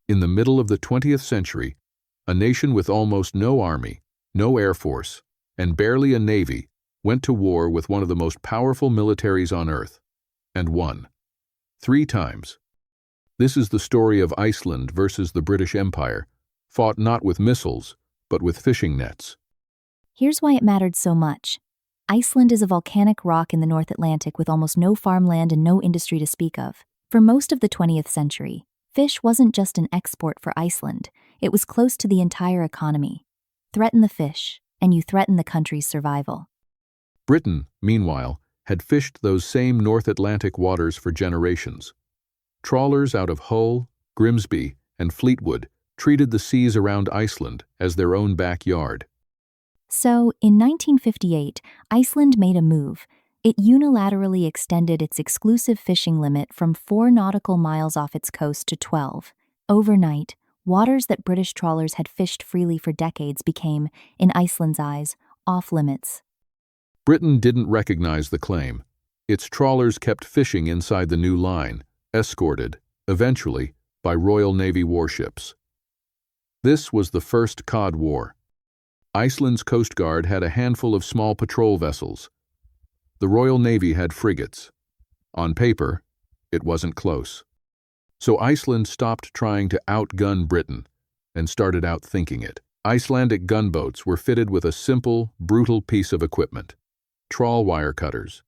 In the middle of the 20th century, a nation with almost no army, no air force, and barely a navy went to war with one of the most powerful militaries on Earth, and won. 3 times. This is the story of Iceland versus the British Empire, fought not with missiles, but with fishing nets. Here's why it mattered so much. Iceland is a volcanic rock in the North Atlantic with almost no farmland and no industry to speak of. For most of the 20th century, fish wasn't just an export for Iceland, it was close to the entire economy. Threaten the fish, and you threaten the country's survival. Britain, meanwhile, had fished those same North Atlantic waters for generations. Trawlers out of Hull, Grimsby, and Fleetwood treated the seas around Iceland as their own backyard. So, in 1958, Iceland made a move. It unilaterally extended its exclusive fishing limit from 4 nautical miles off its coast to 12. Overnight, waters that British trawlers had fished freely for decades became, in Iceland's eyes, off-limits. Britain didn't recognize the claim. Its trawlers kept fishing inside the new line, escorted, eventually, by Royal Navy warships. This was the First Cod War. Iceland's Coast Guard had a handful of small patrol vessels. The Royal Navy had frigates. On paper, it wasn't close. So Iceland stopped trying to outgun Britain and started outthinking it. Icelandic gunboats were fitted with a simple, brutal piece of equipment: trawl wire cutters,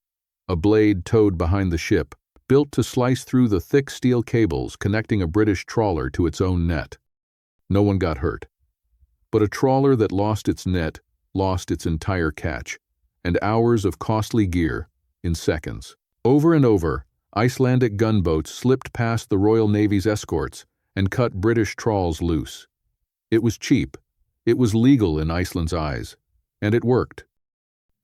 a blade towed behind the ship, built to slice through the thick steel cables connecting a British trawler to its own net. No one got hurt. But a trawler that lost its net lost its entire catch, and hours of costly gear in seconds. Over and over, Icelandic gunboats slipped past the Royal Navy's escorts and cut British trawls loose. It was cheap, it was legal in Iceland's eyes, and it worked.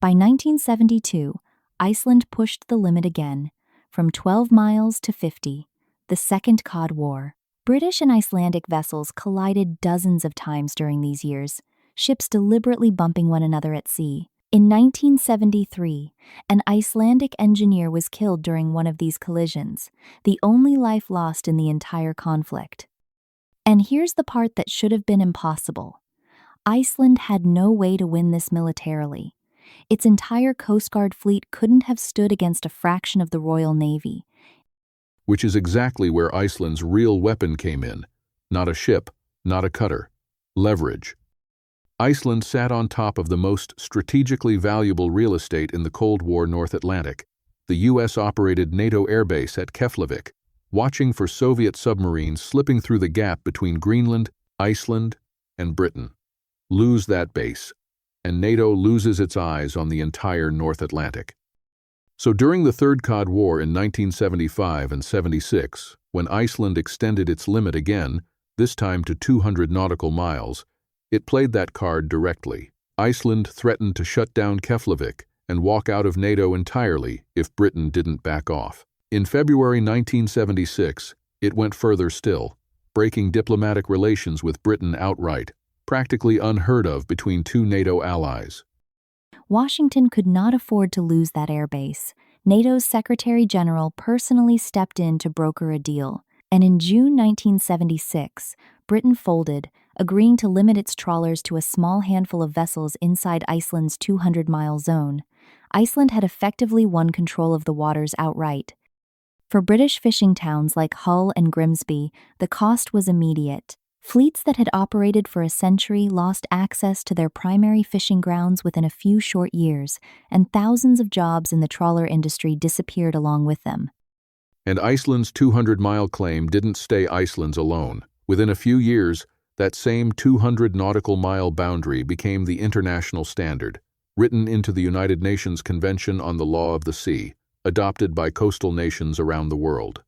By 1972, Iceland pushed the limit again, from 12 miles to 50, the Second Cod War. British and Icelandic vessels collided dozens of times during these years, ships deliberately bumping one another at sea. In 1973, an Icelandic engineer was killed during one of these collisions, the only life lost in the entire conflict. And here's the part that should have been impossible. Iceland had no way to win this militarily. Its entire Coast Guard fleet couldn't have stood against a fraction of the Royal Navy. Which is exactly where Iceland's real weapon came in. Not a ship, not a cutter. Leverage. Iceland sat on top of the most strategically valuable real estate in the Cold War North Atlantic, the U.S.-operated NATO airbase at Keflavik, watching for Soviet submarines slipping through the gap between Greenland, Iceland, and Britain. Lose that base, and NATO loses its eyes on the entire North Atlantic. So during the Third Cod War in 1975 and 76, when Iceland extended its limit again, this time to 200 nautical miles, it played that card directly. Iceland threatened to shut down Keflavik and walk out of NATO entirely if Britain didn't back off. In February 1976, it went further still, breaking diplomatic relations with Britain outright, practically unheard of between 2 NATO allies. Washington could not afford to lose that airbase. NATO's Secretary General personally stepped in to broker a deal, and in June 1976, Britain folded, agreeing to limit its trawlers to a small handful of vessels inside Iceland's 200-mile zone. Iceland had effectively won control of the waters outright. For British fishing towns like Hull and Grimsby, the cost was immediate. Fleets that had operated for a century lost access to their primary fishing grounds within a few short years, and thousands of jobs in the trawler industry disappeared along with them. And Iceland's 200-mile claim didn't stay Iceland's alone. Within a few years, that same 200 nautical mile boundary became the international standard, written into the United Nations Convention on the Law of the Sea, adopted by coastal nations around the world.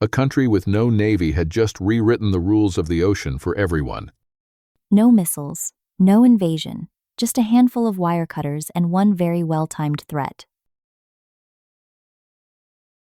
A country with no navy had just rewritten the rules of the ocean for everyone. No missiles, no invasion, just a handful of wire cutters and one very well-timed threat: